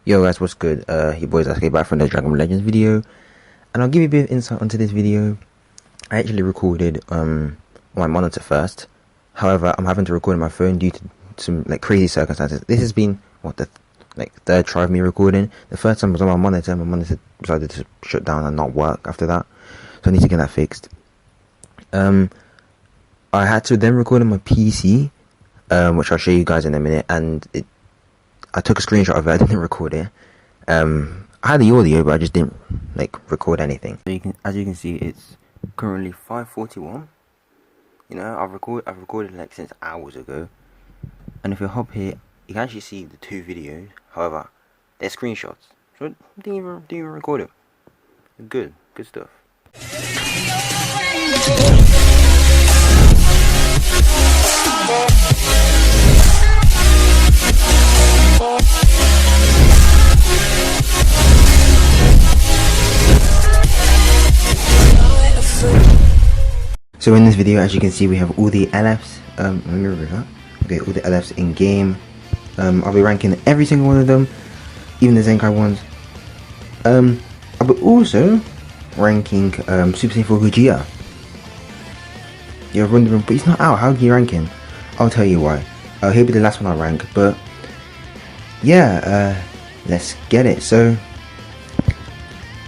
Yo guys, what's good? Your boys Zaskaii back from the Dragon Ball Legends video, and I'll give you a bit of insight onto this video. I actually recorded on my monitor first. However, I'm having to record on my phone due to some crazy circumstances. This has been the third try of me recording. The first time was on my monitor. My monitor decided to shut down and not work after that, so I need to get that fixed. I had to then record on my PC, which I'll show you guys in a minute, and I took a screenshot of it. I didn't record it. I had the audio, but I just didn't record anything. So as you can see, it's currently 5:41. You know, I've recorded since hours ago. And if you hop here, you can actually see the two videos. However, they're screenshots, so I didn't even record it. Good stuff. So in this video, as you can see, we have all the LFs. Let me read that. Okay, all the LFs in game. I'll be ranking every single one of them, even the Zaskaii ones. I'll be also ranking Super Saiyan 4 Gogeta. You're wondering, but he's not out. How do you rank him? I'll tell you why. He'll be the last one I rank. But yeah, let's get it. So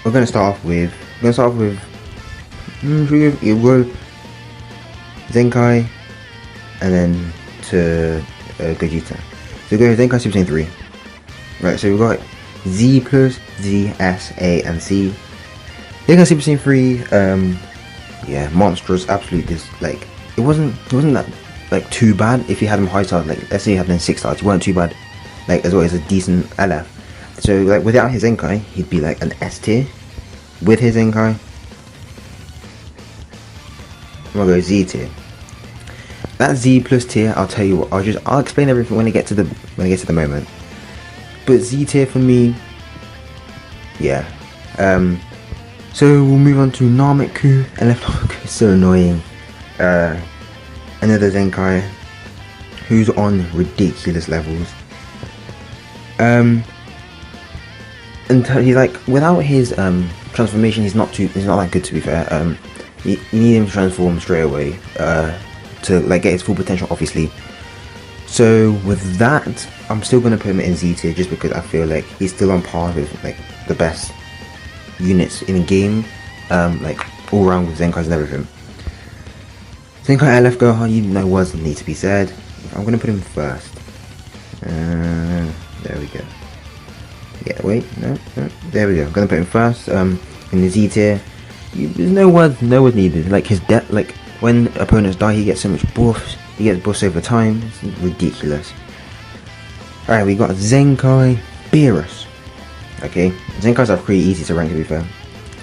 we're gonna start off with. Zaskaii, and then to Gogeta. So go Zaskaii Super Saiyan 3. Right, so we've got Z plus Z, S, A, and C. Zaskaii Super Saiyan 3, yeah, monstrous, absolutely. It wasn't that too bad if you had him high stars. Let's say you had him 6 stars, he weren't too bad. As well as a decent LF. So without his Zaskaii, he'd be an S tier. With his Zaskaii, I'm gonna go Z tier. That Z plus tier, I'll tell you what. I'll explain everything when I get to the moment. But Z tier for me, yeah. So we'll move on to Nameku. LF Nameku is so annoying. Another Zaskaii who's on ridiculous levels. And he's without his transformation, he's not that good, to be fair. You need him to transform straight away to get his full potential, obviously. So with that, I'm still gonna put him in Z tier just because I feel he's still on par with the best units in the game, all around with Zaskai's and everything. Zaskaii LF Gohan, you know, words need to be said. I'm gonna put him first. There we go. Yeah, wait, no, there we go. I'm gonna put him first. In the Z tier. There's no words needed. His death, when opponents die, he gets so much buffs. He gets buffs over time. It's ridiculous. Alright, we got Zaskaii Beerus. Okay, Zaskai's are pretty easy to rank, to be fair.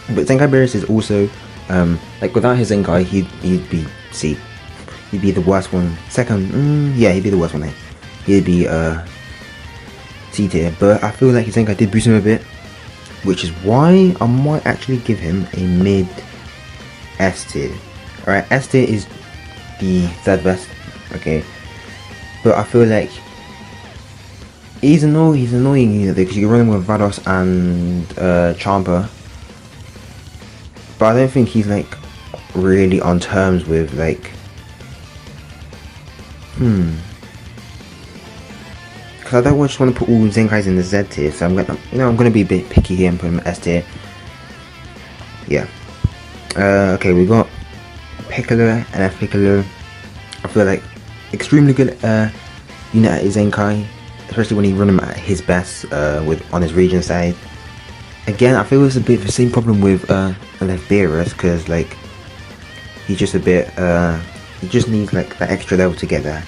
But Zaskaii Beerus is also, without his Zaskaii, he'd be C. He'd be the worst one. Second, yeah, he'd be the worst one. He'd be C tier. But I feel his Zaskaii did boost him a bit, which is why I might actually give him a mid S tier. Alright, S tier is the third best, okay, but I feel he's annoying because you can run him with Vados and Champa, but I don't think he's really on terms with because I don't just want to put all Zaskai's in the Z tier, so I'm gonna be a bit picky here and put him in S tier. Yeah. Okay, we got Piccolo, LF Piccolo. I feel extremely good unit at his Zaskaii, especially when you run him at his best on his region side. Again, I feel it's a bit of the same problem with LF Beerus, because he's just a bit he just needs that extra level to get there.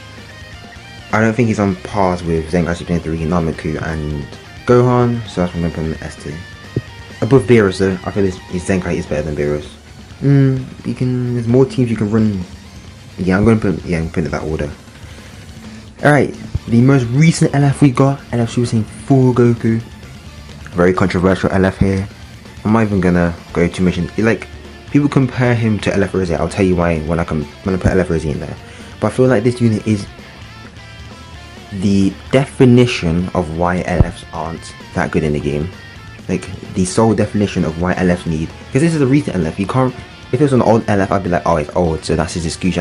I don't think he's on par with Zaskaii Super Saiyan 3, Nameku, and Gohan, so that's why I'm going to put him in S tier. Above Beerus though, I feel his Zaskaii is better than Beerus. There's more teams you can run. Yeah, I'm going to put it in that order. Alright, the most recent LF we got, LF Super Saiyan 4 Goku. Very controversial LF here. I'm not even going to go too much in. People compare him to LF Rosé. I'll tell you why when I put LF Rosé in there. But I feel this unit is the definition of why LFs aren't that good in the game. Like the sole definition of why LFs need, because this is a recent LF. You can't, if it was an old LF, I'd be like, oh, it's old, so that's his excuse.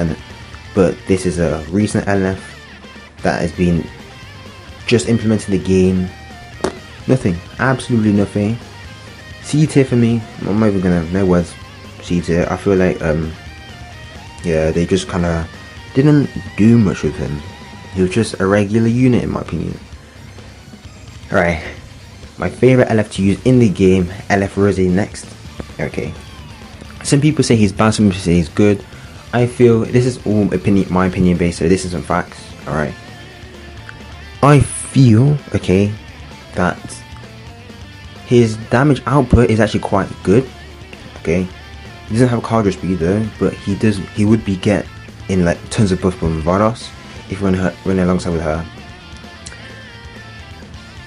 But this is a recent LF that has been just implemented in the game. Nothing, absolutely nothing. C tier for me. I'm not even gonna, no words. C tier. I feel like yeah, they just kind of didn't do much with him. He was just a regular unit in my opinion. Alright, my favorite LF to use in the game, LF Rose next. Okay, some people say he's bad, some people say he's good. I feel this is all opinion, my opinion based, so this isn't facts. Alright, I feel, okay, that his damage output is actually quite good. Okay, he doesn't have cardra speed though, but he would be get in like tons of buff from Vados if you run alongside with her.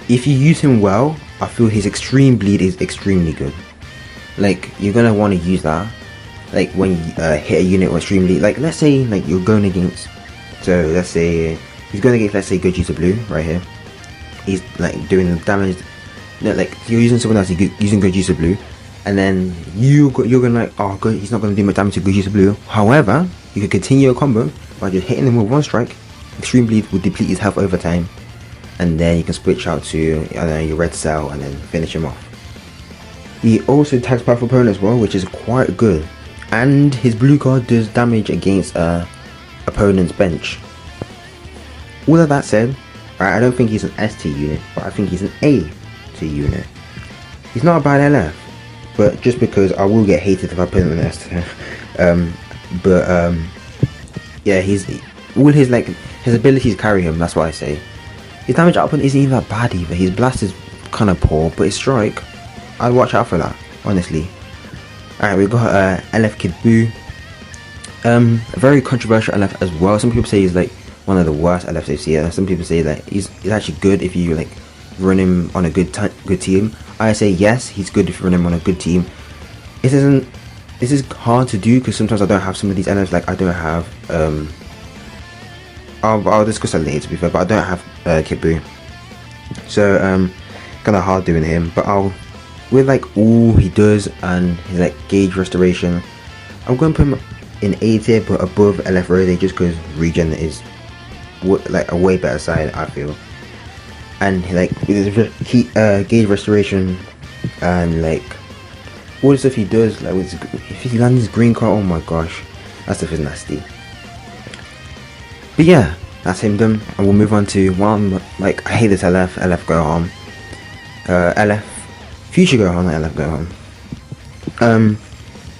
If you use him well, I feel his extreme bleed is extremely good. Like you're gonna want to use that like when you hit a unit with extreme bleed. Like let's say like you're going against, so let's say he's going against, let's say good use of blue right here. He's like doing the damage. No, like you're using someone else, you're using good use of blue, and then you're gonna like, oh good, he's not gonna do much damage to good use of blue. However, you could continue a combo by just hitting him with one strike. Extreme bleed will deplete his health over time, and then you can switch out to I don't know, your red cell and then finish him off. He also tags powerful opponent as well, which is quite good, and his blue card does damage against opponent's bench. All of that said, right, I don't think he's an S tier unit, but I think he's an A tier unit. He's not a bad LF, but just because I will get hated if I put him in S tier. Yeah, he's all his like his abilities carry him. That's what I say. His damage output isn't even that bad either. His blast is kind of poor, but his strike, I'd watch out for that, honestly. Alright, we've got LF Kid Buu. A very controversial LF as well. Some people say he's like one of the worst LFs they've seen. Some people say that he's actually good if you like run him on a good team. I say yes, he's good if you run him on a good team. This is hard to do because sometimes I don't have some of these LFs. Like I don't have I'll discuss that later to be fair, but I don't have Kid Buu, so kind of hard doing him. But with like all he does and his like gauge restoration, I'm going to put him in A tier, but above LF Rose just because regen is like a way better side I feel. And like with his gauge restoration and like all the stuff he does, like if he lands his green card, oh my gosh, that stuff is nasty. But yeah, that's him done, and we'll move on to one. Like I hate this LF go home, LF future go home, not LF go home.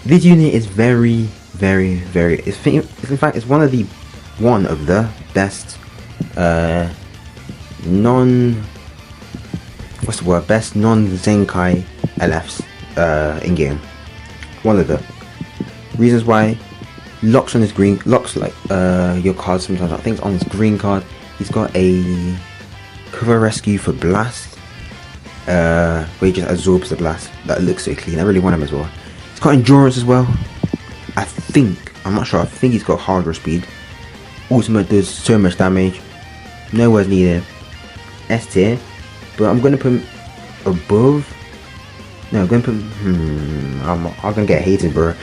This unit is very in fact it's one of the best best non Zaskaii LFs in game. One of the reasons why. Locks on his green, locks like your cards sometimes. I think on his green card he's got a cover rescue for blast, where he just absorbs the blast. That looks so clean. I really want him as well. He's got endurance as well. I'm not sure, I think he's got hardware speed. Ultimate does so much damage, no words needed. S tier, but I'm gonna put him above. No, I'm going to put I'm going to get hated, bro.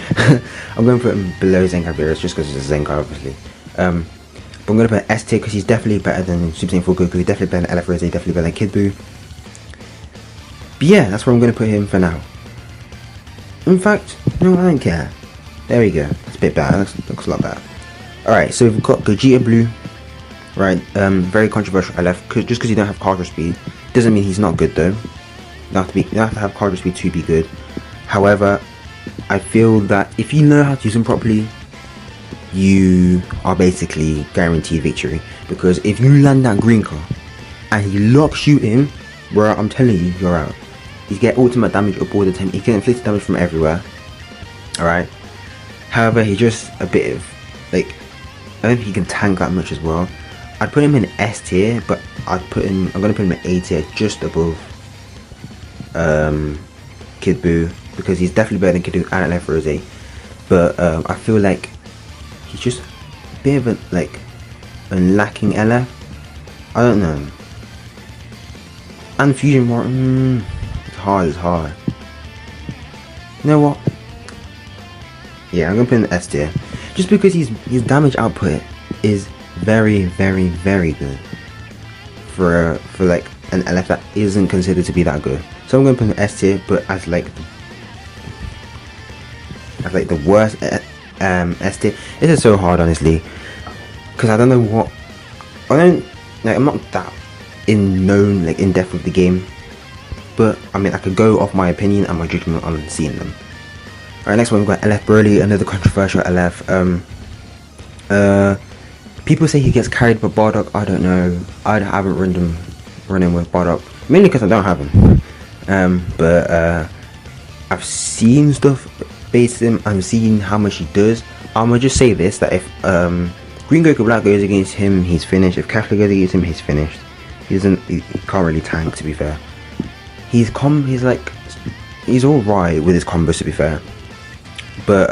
I'm going to put him below Zaskaii just because it's a Zaskaii, obviously. But I'm going to put S tier because he's definitely better than Super Saiyan 4 Goku. He's definitely better than LF Rose, definitely better than Kid Buu. But yeah, that's where I'm going to put him for now. In fact, no, I don't care. There we go. That's a bit better. Looks a lot better. Alright, so we've got Gogeta Blue. Right, very controversial LF. Just because you don't have cardra speed doesn't mean he's not good though. You have to have cardra speed to be good. However, I feel that if you know how to use him properly, you are basically guaranteed victory. Because if you land that green card and he locks you in, bro, I'm telling you, you're out. You get ultimate damage up all the time. He can inflict damage from everywhere. Alright. However, he's just a bit of like, I don't think he can tank that much as well. I'd put him in S tier, but I'm gonna put him in A tier, just above Kid Buu, because he's definitely better than Kid Buu and LF Rose. But I feel like he's just a bit of a lacking LF. I don't know. And Fusion War, it's hard. You know what? Yeah, I'm gonna put in the S tier, just because his damage output is very good for like an LF that isn't considered to be that good. So I'm gonna put in the S tier, but as like the worst S tier. This is so hard, honestly, because I don't know what I'm not that in depth with the game, but I mean I could go off my opinion and my judgment on seeing them. Alright, next one we've got LF Broly, another controversial LF. People say he gets carried by Bardock. I don't know. I haven't running with Bardock, mainly because I don't have him. But I've seen stuff based on him. I've seen how much he does. I'm gonna just say this: that if Green Goku Black goes against him, he's finished. If Kefla goes against him, he's finished. He can't really tank, to be fair. He's alright with his combos, to be fair. But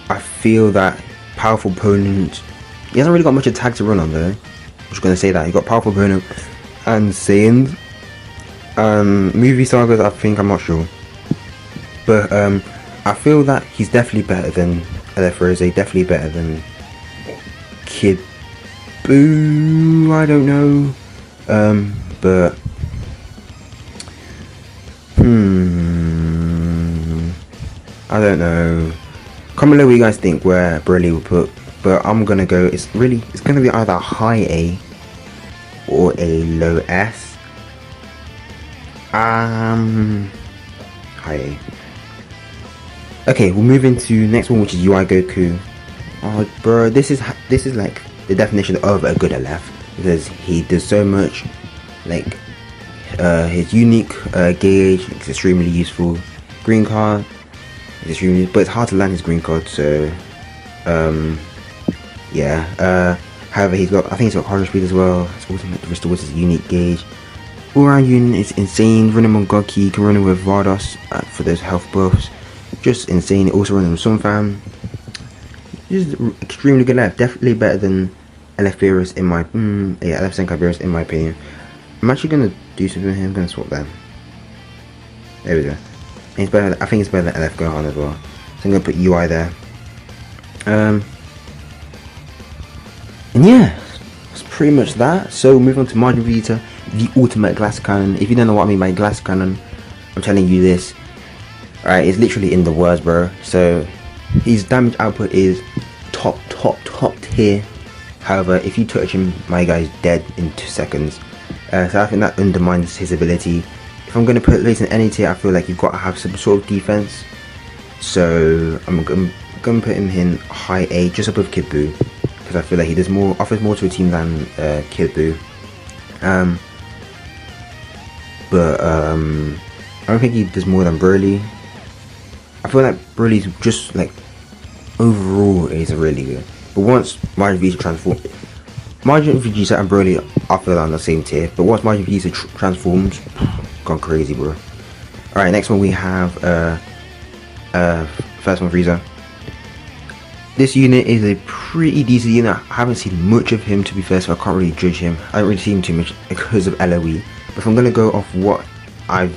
I feel that powerful opponent, he hasn't really got much attack to run on though. I'm just gonna say that he got powerful opponent and Saiyans. Movie sagas, I'm not sure, but I feel that he's definitely better than LF Rose, definitely better than Kid Buu. I don't know, but I don't know. Comment below what you guys think where Broly will put, but I'm gonna go. It's gonna be either a high A or a low S. High A. Okay, we'll move into next one, which is UI Goku. Oh, bro, this is like the definition of a good LF, because he does so much. Like his unique gauge is extremely useful. Green card. But it's hard to land his green card, so yeah. However, I think he's got corner speed as well. His ultimate restores his unique gauge. All around unit is insane. Running on God Key, can run with Vardos for those health buffs. Just insane. Also running with Sunfam. Just extremely good left. Definitely better than LF Beerus in my LF Zenkai Beerus in my opinion. I'm actually gonna do something here. I'm gonna swap them. There we go. It's better. I think it's better than LF Gohan as well. So I'm gonna put UI there. And yeah, that's pretty much that. So we'll move on to Majin Vegeta, the ultimate glass cannon. If you don't know what I mean by glass cannon, I'm telling you this. Alright, it's literally in the words, bro. So his damage output is top tier. However, if you touch him, my guy's dead in 2 seconds. So I think that undermines his ability. If I'm going to put this in any tier, I feel like you've got to have some sort of defense. So I'm going to put him in high A, just above Kid Buu, because I feel like he offers more to a team than Kid Buu. But I don't think he does more than Broly. I feel like Broly's just like overall is really good. But once Majin Vegeta transforms, Majin Vegeta and Broly I feel on the same tier. But once Majin Vegeta transforms, gone crazy, bro. Alright, next one we have first one, Frieza. This unit is a pretty decent unit. I haven't seen much of him, to be fair, so I can't really judge him. I don't really see him too much because of LOE. But if I'm gonna go off what I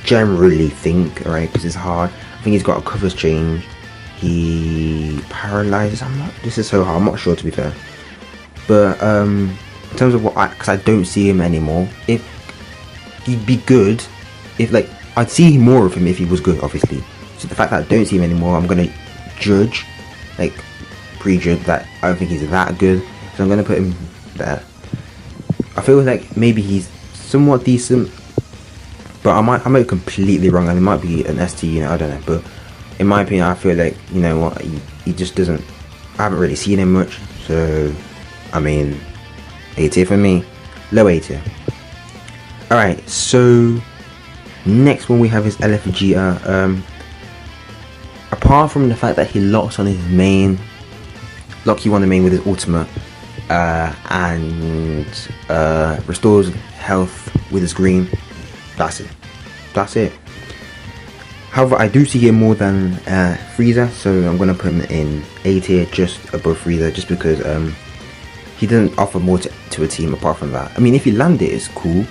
generally think, alright, because it's hard. I think he's got a covers change. He paralyzes. This is so hard. I'm not sure, to be fair. But in terms of because I don't see him anymore. If he'd be good, if like I'd see more of him if he was good, obviously. So the fact that I don't see him anymore, I'm gonna judge, like prejudge that I don't think he's that good. So I'm gonna put him there. I feel like maybe he's somewhat decent, but I might be completely wrong, and it might be an ST unit. I don't know, but in my opinion, I feel like, you know what, he just doesn't. I haven't really seen him much, so I mean, A tier for me, low A tier. Alright, so next one we have is LF Vegeta. Apart from the fact that he locks on his main, lock you on the main with his ultimate, and restores health with his green, that's it. However, I do see him more than Frieza, so I'm gonna put him in A tier, just above Frieza, just because he doesn't offer more to a team apart from that. I mean, if you land it, it's cool,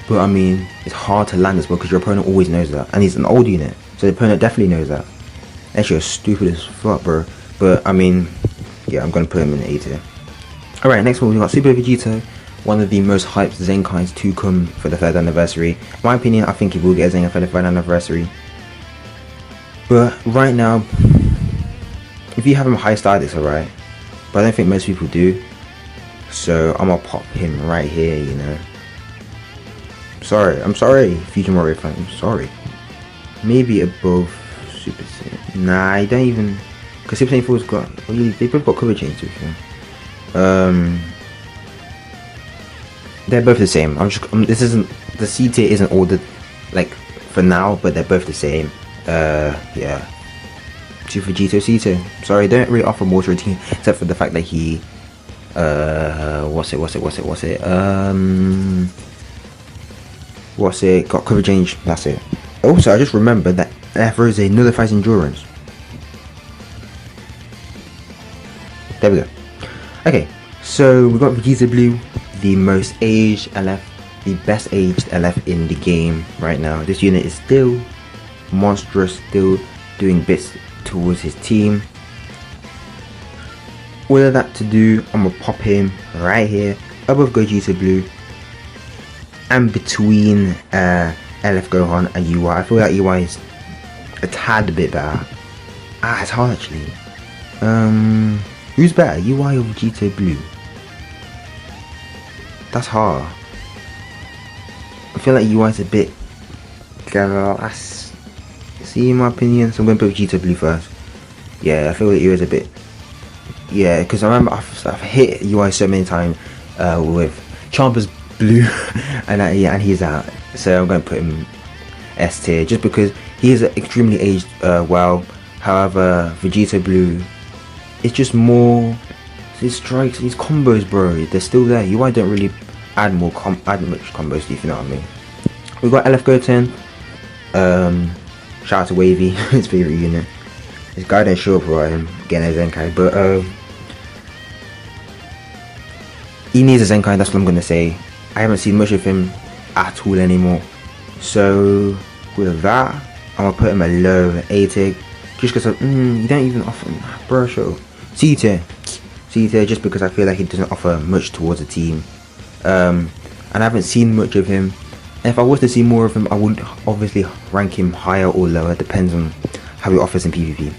but I mean, it's hard to land as well because your opponent always knows that, and he's an old unit, so the opponent definitely knows that. Actually, you're stupid as fuck, bro. But I mean, yeah, I'm gonna put him in A tier. Alright, next one we got Super Vegito, one of the most hyped Zenkais to come for the 3rd anniversary. In my opinion, I think he will get a Zenkai for the 3rd anniversary. But right now, if you have him high started, it's alright. But I don't think most people do. So I'm gonna pop him right here, you know. I'm sorry, Future Mario fan, I'm sorry. Maybe above Super Saiyan. Nah, I don't even. Because Super Saiyan 4's got. Well, they both got cover change too. They're both the same. This isn't, the C tier isn't ordered like for now, but they're both the same. Yeah. Super Vegito C tier. Sorry, they don't really offer more to a team except for the fact that he got cover change. That's it. Also, I just remembered that F-Rose nullifies endurance. There we go. Okay, so we got Vegeta Blue, the most aged LF, the best aged LF in the game right now. This unit is still monstrous, still doing bits towards his team. All of that to do, I'm gonna pop him right here above Gogeta Blue and between LF Gohan and UI. I feel like UI is a tad bit better. It's hard actually. Who's better, UI or Vegeta Blue? That's hard. I feel like UI is a bit clever. See, in my opinion, so I'm going to put Vegeta Blue first. Yeah, I feel like UI is a bit. Yeah, because I remember I've hit UI so many times with Champer's Blue, and yeah, and he's out. So I'm going to put him S tier just because he is extremely aged well. However, Vegeta Blue, it's just more his strikes, his combos, bro. They're still there. UI don't really add much combos, if you know what I mean. We got LF Goten. Shout out to Wavy, his favorite unit. This guy didn't show up for him getting a Zenkai, but he needs a Zenkai. That's what I'm gonna say. I haven't seen much of him at all anymore. So with that, I'm gonna put him a low A tier, just because you don't even offer bro show. C tier, just because I feel like he doesn't offer much towards a team, and I haven't seen much of him. And if I was to see more of him, I would obviously rank him higher or lower, depends on how he offers in PvP.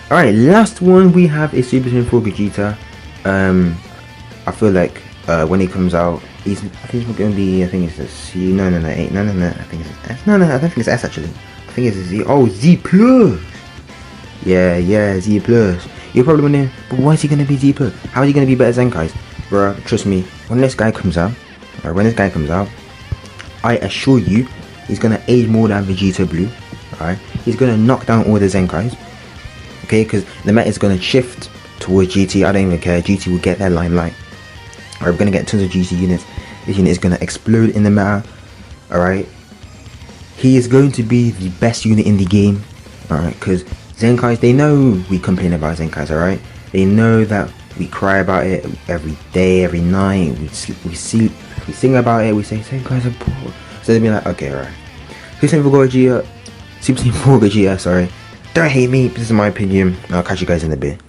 Alright, last one we have is Super Saiyan 4 Vegeta. I feel like when he comes out, I think it's gonna be, I think it's a C, no, I think it's S, no, I don't think it's S actually. I think it's a Z. Oh, Z plus. Yeah, Z plus. You're probably wondering, but why is he gonna be Z plus? How is he gonna be better Zenkais? Bruh, trust me, when this guy comes out, I assure you, he's gonna age more than Vegeta Blue. Alright, he's gonna knock down all the Zenkais. Okay, because the meta is gonna shift towards GT. I don't even care. GT will get their limelight. Alright, we're gonna get tons of GT units. This unit is gonna explode in the meta. Alright, he is going to be the best unit in the game. Alright, because Zenkais, they know we complain about Zenkais. Alright, they know that we cry about it every day, every night. We sing about it. We say Zenkais are poor. So they'll be like, okay, alright. Super Saiyan 4 Gogeta, sorry. Don't hate me. This is my opinion. I'll catch you guys in a bit.